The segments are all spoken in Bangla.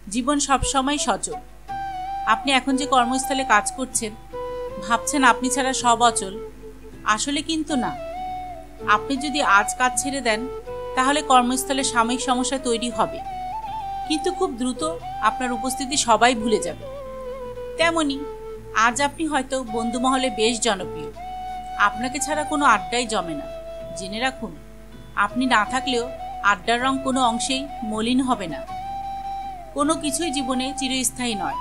জীবন সবসময় সচল। আপনি এখন যে কর্মস্থলে কাজ করছেন, ভাবছেন আপনি ছাড়া সব অচল, আসলে কিন্তু না। আপনি যদি আজ কাজ ছেড়ে দেন, তাহলে কর্মস্থলে সাময়িক সমস্যা তৈরি হবে, কিন্তু খুব দ্রুত আপনার উপস্থিতি সবাই ভুলে যাবে। তেমনি আজ আপনি হয়তো বন্ধু মহলে বেশ জনপ্রিয়, আপনাকে ছাড়া কোনো আড্ডাই জমে না। জেনে রাখুন, আপনি না থাকলেও আড্ডার রং কোনো অংশেই মলিন হবে না। কোনো কিছুই জীবনে চিরস্থায়ী নয়।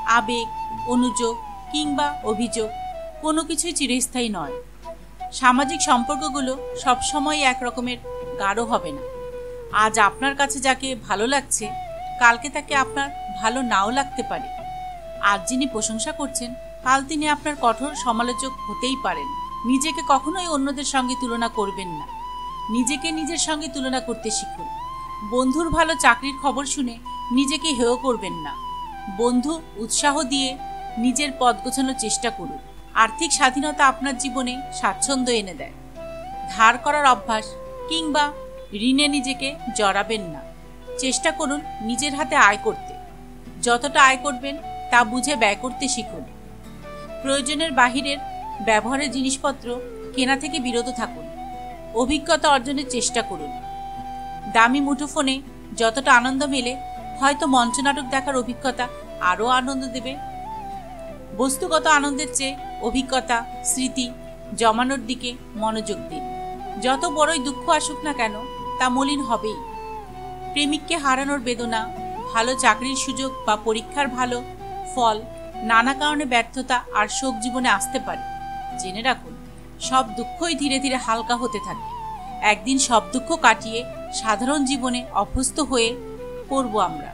আবেগ, অনুযোগ কিংবা অভিযোগ কোনো কিছুই চিরস্থায়ী নয়। সামাজিক সম্পর্কগুলো সবসময় এক রকমের গাঢ় হবে না। আজ আপনার কাছে যাকে ভালো লাগছে, কালকে তাকে আপনার ভালো নাও লাগতে পারে। আজ যিনি প্রশংসা করছেন, কাল তিনি আপনার কঠোর সমালোচক হতেই পারেন। নিজেকে কখনোই অন্যদের সঙ্গে তুলনা করবেন না। নিজেকে নিজের সঙ্গে তুলনা করতে শিখুন। বন্ধুর ভালো চাকরির খবর শুনে নিজেকে হেয় করবেন না। বন্ধু উৎসাহ দিয়ে নিজের পথ গোছানোর চেষ্টা করুন। আর্থিক স্বাধীনতা আপনার জীবনে স্বাচ্ছন্দ্য এনে দেয়। ধার করার অভ্যাস কিংবা ঋণে নিজেকে জড়াবেন না। চেষ্টা করুন নিজের হাতে আয় করতে। যতটা আয় করবেন তা বুঝে ব্যয় করতে শিখুন। প্রয়োজনের বাহিরের ব্যবহারের জিনিসপত্র কেনা থেকে বিরত থাকুন। অভিজ্ঞতা অর্জনের চেষ্টা করুন। দামি মুঠোফোনে যতটা আনন্দ মেলে, হয়তো মঞ্চনাটক দেখার অভিজ্ঞতা আরও আনন্দ দেবে। বস্তুগত আনন্দের চেয়ে অভিজ্ঞতা, স্মৃতি জমানোর দিকে মনোযোগ দিন। যত বড়ই দুঃখ আসুক না কেন, তা মলিন হবেই। প্রেমিককে হারানোর বেদনা, ভালো চাকরির সুযোগ বা পরীক্ষার ভালো ফল, নানা কারণে ব্যর্থতা আর শোক জীবনে আসতে পারে। জেনে রাখুন, সব দুঃখই ধীরে ধীরে হালকা হতে থাকে। একদিন সব দুঃখ কাটিয়ে সাধারণ জীবনে অভ্যস্ত হয়ে পড়ব আমরা।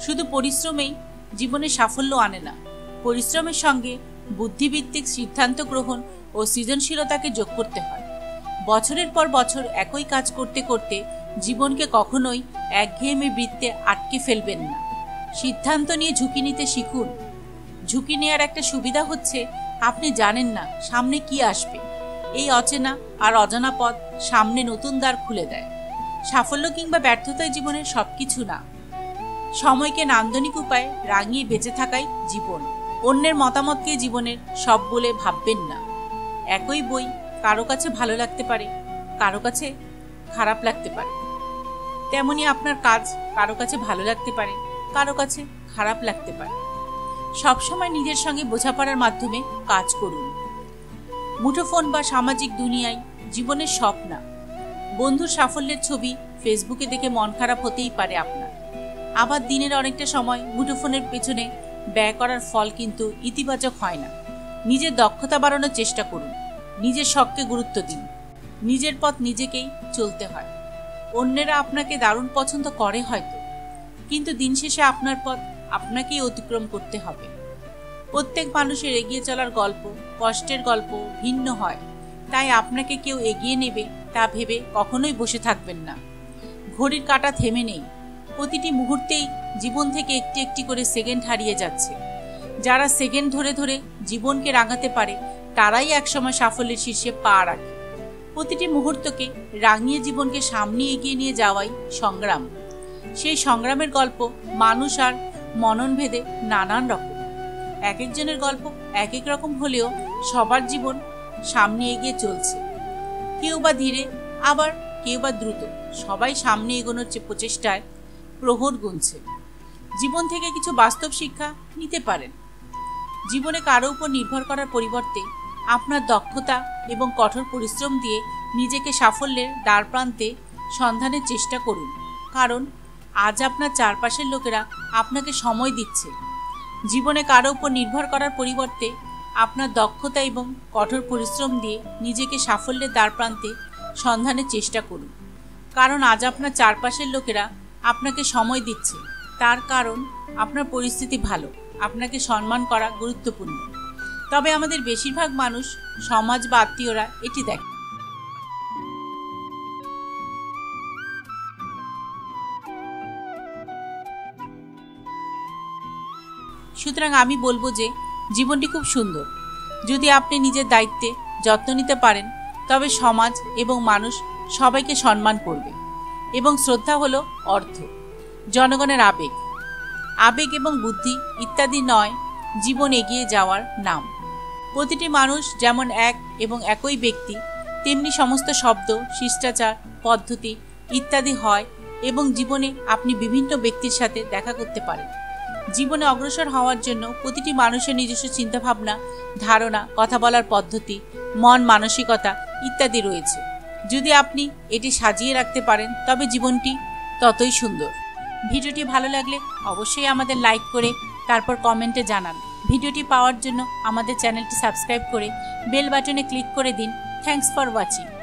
শুধু পরিশ্রমেই জীবনে সাফল্য আনে না, পরিশ্রমের সঙ্গে বুদ্ধিভিত্তিক সিদ্ধান্ত গ্রহণ ও সৃজনশীলতাকে যোগ করতে হয়। বছরের পর বছর একই কাজ করতে করতে জীবনকে কখনোই একঘেয়েমি বৃত্তে আটকে ফেলবেন না। সিদ্ধান্ত নিয়ে ঝুঁকি নিতে শিখুন। ঝুঁকি নেওয়ার একটা সুবিধা হচ্ছে, আপনি জানেন না সামনে কি আসবে। এই অচেনা আর অজানা পথ সামনে নতুন দ্বার খুলে দেয়। সাফল্য কিংবা ব্যর্থতাই জীবনের সবকিছু না। সময়কে নান্দনিক উপায়ে রাঙিয়ে বেঁচে থাকাই জীবন। অন্যের মতামতকে জীবনের সব বলে ভাববেন না। একই বই কারো কাছে ভালো লাগতে পারে, কারো কাছে খারাপ লাগতে পারে। তেমনি আপনার কাজ কারো কাছে ভালো লাগতে পারে, কারো কাছে খারাপ লাগতে পারে। সবসময় নিজের সঙ্গে বোঝাপড়ার মাধ্যমে কাজ করুন। মুঠোফোন বা সামাজিক দুনিয়ায় জীবনের সব না। বন্ধুর সাফল্যের ছবি ফেসবুকে দেখে মন খারাপ হতেই পারে আপনার। আবার দিনের অনেকটা সময় মুঠোফোনের পেছনে ব্যয় করার ফল কিন্তু ইতিবাচক হয় না। নিজের দক্ষতা বাড়ানোর চেষ্টা করুন। নিজের শখকে গুরুত্ব দিন। নিজের পথ নিজেকেই চলতে হয়। অন্যেরা আপনাকে দারুণ পছন্দ করে হয়তো, কিন্তু দিন শেষে আপনার পথ আপনাকেই অতিক্রম করতে হবে। প্রত্যেক মানুষের এগিয়ে চলার গল্প, কষ্টের গল্প ভিন্ন হয়। তাই আপনাকে কেউ এগিয়ে নেবে তা ভেবে কখনোই বসে থাকবেন না। ঘড়ির কাঁটা থেমে নেই। প্রতিটি মুহূর্তেই জীবন থেকে একটি একটি করে সেকেন্ড হারিয়ে যাচ্ছে। যারা সেকেন্ড ধরে ধরে জীবনকে রাঙাতে পারে, তারাই একসময় সাফল্যের শীর্ষে পা রাখে। প্রতিটি মুহূর্তকে রাঙিয়ে জীবনকে সামনে এগিয়ে নিয়ে যাওয়াই সংগ্রাম। সেই সংগ্রামের গল্প মানুষ আর মননভেদে নানান রকম। এক একজনের গল্প এক এক রকম হলেও সবার জীবন সামনে এগিয়ে চলছে। কেউ বা ধীরে, আবার কেউ বা দ্রুত। সবাই সামনে এগোনোর প্রচেষ্টায় প্রহর গুনছে। জীবন থেকে কিছু বাস্তব শিক্ষা নিতে পারেন। জীবনে কারো উপর নির্ভর করার পরিবর্তে আপনার দক্ষতা এবং কঠোর পরিশ্রম দিয়ে নিজেকে সাফল্যের দ্বারপ্রান্তে সন্ধানের চেষ্টা করুন। কারণ আজ আপনার চারপাশের লোকেরা আপনাকে সময় দিচ্ছে। জীবনে কারো উপর নির্ভর করার পরিবর্তে আপনার দক্ষতা এবং কঠোর পরিশ্রম দিয়ে নিজেকে সাফল্যের দ্বারপ্রান্তে সন্ধানের চেষ্টা করুন। কারণ আজ আপনার চারপাশের লোকেরা আপনাকে সময় দিচ্ছে। তার কারণ আপনার পরিস্থিতি ভালো, আপনাকে সম্মান করা গুরুত্বপূর্ণ। তবে আমাদের বেশিরভাগ মানুষ, সমাজ বা আত্মীয়রা এটি দেখে। সুতরাং আমি বলবো যে জীবনটি খুব সুন্দর। যদি আপনি নিজের দায়িত্বে যত্ন নিতে পারেন, তবে সমাজ এবং মানুষ সবাইকে সম্মান করবে। এবং শ্রদ্ধা হলো অর্থ, জনগণের আবেগ। আবেগ এবং বুদ্ধি ইত্যাদি নয় জীবন এগিয়ে যাওয়ার নাম। প্রতিটি মানুষ যেমন এক এবং একই ব্যক্তি, তেমনি সমস্ত শব্দ, শিষ্টাচার, পদ্ধতি ইত্যাদি হয় এবং জীবনে আপনি বিভিন্ন ব্যক্তির সাথে দেখা করতে পারেন। জীবনে অগ্রসর হওয়ার জন্য প্রতিটি মানুষের নিজস্ব চিন্তাভাবনা, ধারণা, কথা বলার পদ্ধতি, মন মানসিকতা ইত্যাদি রয়েছে। যদি আপনি এটি সাজিয়ে রাখতে পারেন তবে জীবনটি ততই সুন্দর। ভিডিওটি ভালো লাগলে অবশ্যই আমাদের লাইক করে তারপর কমেন্টে জানান। ভিডিওটি পাওয়ার জন্য আমাদের চ্যানেলটি সাবস্ক্রাইব করে বেল বাটনে ক্লিক করে দিন। Thanks for watching.